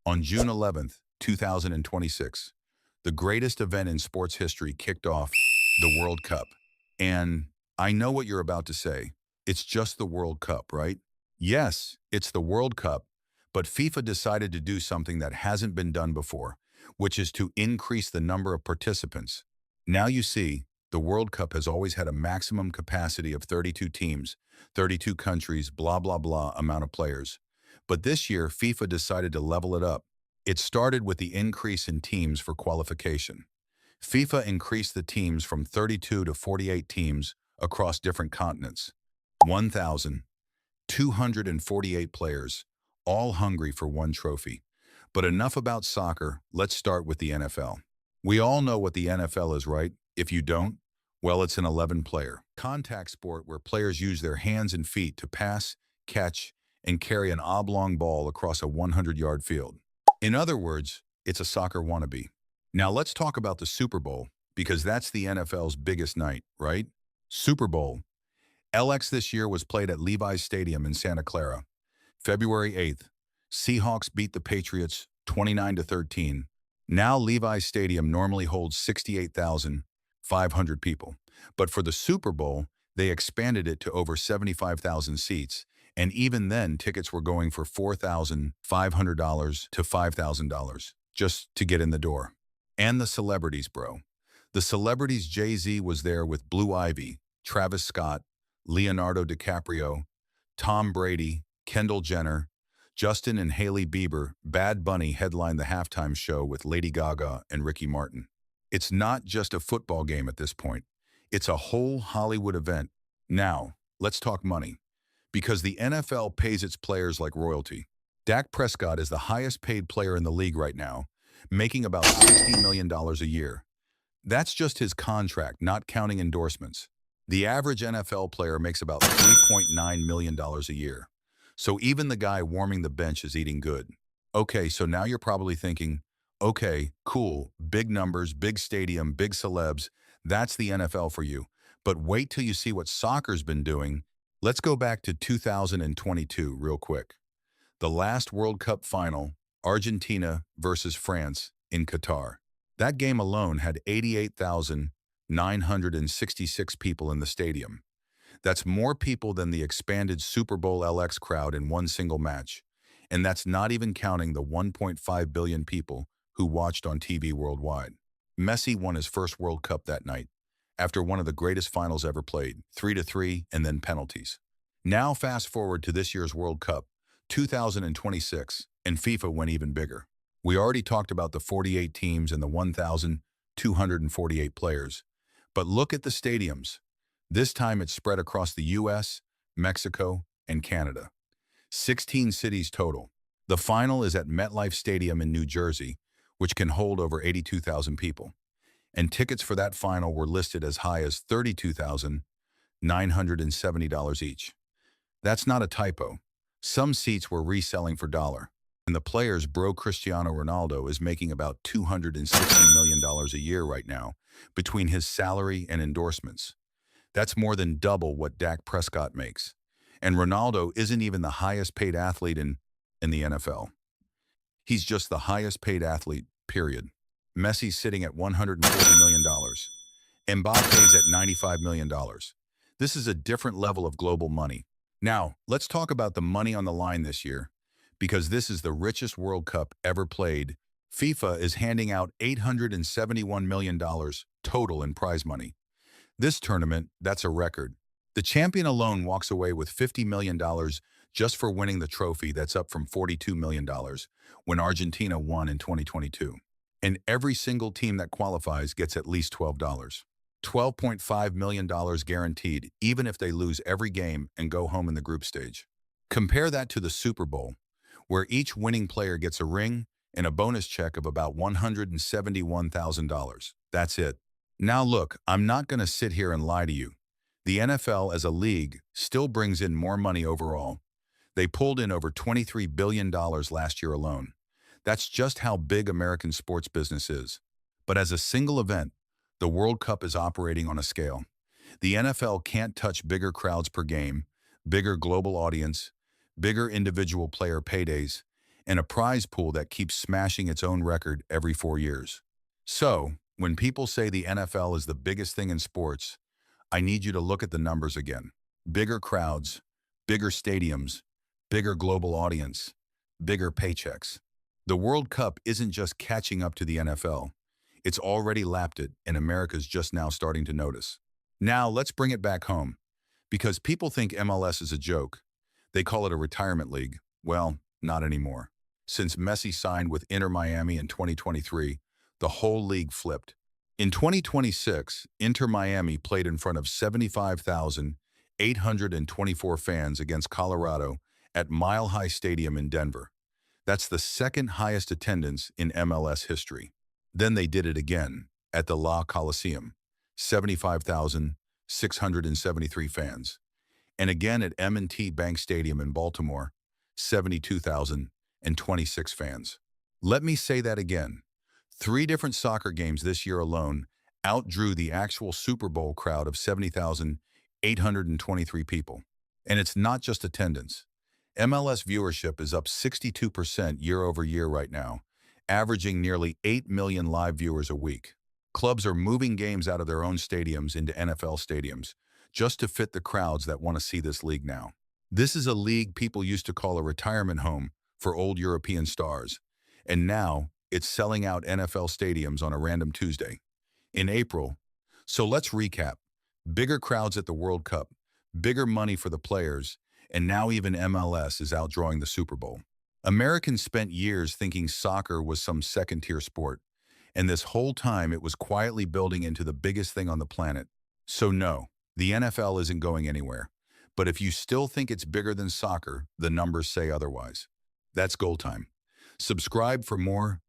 On June 11th, 2026, the greatest event in sports history kicked off, the World Cup. And I know what you're about to say. It's just the World Cup, right? Yes, it's the World Cup, but FIFA decided to do something that hasn't been done before, which is to increase the number of participants. Now you see, the World Cup has always had a maximum capacity of 32 teams, 32 countries, blah, blah, blah amount of players. But this year, FIFA decided to level it up. It started with the increase in teams for qualification. FIFA increased the teams from 32 to 48 teams across different continents. 1,248 players, all hungry for one trophy. But enough about soccer, let's start with the NFL. We all know what the NFL is, right? If you don't, well, it's an 11-player contact sport where players use their hands and feet to pass, catch, and carry an oblong ball across a 100-yard field. In other words, it's a soccer wannabe. Now let's talk about the Super Bowl, because that's the NFL's biggest night, right? Super Bowl. LX this year was played at Levi's Stadium in Santa Clara. February 8th, Seahawks beat the Patriots 29-13. Now Levi's Stadium normally holds 68,500 people. But for the Super Bowl, they expanded it to over 75,000 seats. And even then, tickets were going for $4,500 to $5,000 just to get in the door. And the celebrities, bro. The celebrities, Jay-Z was there with Blue Ivy, Travis Scott, Leonardo DiCaprio, Tom Brady, Kendall Jenner, Justin and Hailey Bieber. Bad Bunny headlined the halftime show with Lady Gaga and Ricky Martin. It's not just a football game at this point. It's a whole Hollywood event. Now, let's talk money. Because the NFL pays its players like royalty. Dak Prescott is the highest paid player in the league right now, making about $60 million a year. That's just his contract, not counting endorsements. The average NFL player makes about $3.9 million a year. So even the guy warming the bench is eating good. Okay, so now you're probably thinking, okay, cool, big numbers, big stadium, big celebs, that's the NFL for you. But wait till you see what soccer's been doing. Let's go back to 2022 real quick. The last World Cup final, Argentina versus France in Qatar. That game alone had 88,966 people in the stadium. That's more people than the expanded Super Bowl LX crowd in one single match. And that's not even counting the 1.5 billion people who watched on TV worldwide. Messi won his first World Cup that night, after one of the greatest finals ever played, 3-3 and then penalties. Now fast forward to this year's World Cup, 2026, and FIFA went even bigger. We already talked about the 48 teams and the 1,248 players. But look at the stadiums. This time it's spread across the US, Mexico, and Canada. 16 cities total. The final is at MetLife Stadium in New Jersey, which can hold over 82,000 people. And tickets for that final were listed as high as $32,970 each. That's not a typo. Some seats were reselling for dollar. And the player's bro Cristiano Ronaldo is making about $260 million a year right now between his salary and endorsements. That's more than double what Dak Prescott makes. And Ronaldo isn't even the highest paid athlete in the NFL. He's just the highest paid athlete, period. Messi's sitting at $140 million. Mbappe's at $95 million. This is a different level of global money. Now, let's talk about the money on the line this year, because this is the richest World Cup ever played. FIFA is handing out $871 million total in prize money. This tournament, that's a record. The champion alone walks away with $50 million just for winning the trophy. That's up from $42 million when Argentina won in 2022. And every single team that qualifies gets at least $12. $12.5 million guaranteed, even if they lose every game and go home in the group stage. Compare that to the Super Bowl, where each winning player gets a ring and a bonus check of about $171,000. That's it. Now look, I'm not going to sit here and lie to you. The NFL as a league still brings in more money overall. They pulled in over $23 billion last year alone. That's just how big American sports business is. But as a single event, the World Cup is operating on a scale. The NFL can't touch bigger crowds per game, bigger global audience, bigger individual player paydays, and a prize pool that keeps smashing its own record every 4 years. So, when people say the NFL is the biggest thing in sports, I need you to look at the numbers again. Bigger crowds, bigger stadiums, bigger global audience, bigger paychecks. The World Cup isn't just catching up to the NFL. It's already lapped it, and America's just now starting to notice. Now, let's bring it back home. Because people think MLS is a joke. They call it a retirement league. Well, not anymore. Since Messi signed with Inter Miami in 2023, the whole league flipped. In 2026, Inter Miami played in front of 75,824 fans against Colorado at Mile High Stadium in Denver. That's the second highest attendance in MLS history. Then they did it again at the La Coliseum, 75,673 fans. And again at M&T Bank Stadium in Baltimore, 72,026 fans. Let me say that again. 3 different soccer games this year alone outdrew the actual Super Bowl crowd of 70,823 people. And it's not just attendance. MLS viewership is up 62% year over year right now, averaging nearly 8 million live viewers a week. Clubs are moving games out of their own stadiums into NFL stadiums just to fit the crowds that want to see this league now. This is a league people used to call a retirement home for old European stars, and now it's selling out NFL stadiums on a random Tuesday in April. So let's recap. Bigger crowds at the World Cup, bigger money for the players, and now even MLS is outdrawing the Super Bowl. Americans spent years thinking soccer was some second-tier sport, and this whole time it was quietly building into the biggest thing on the planet. So no, the NFL isn't going anywhere. But if you still think it's bigger than soccer, the numbers say otherwise. That's goal time. Subscribe for more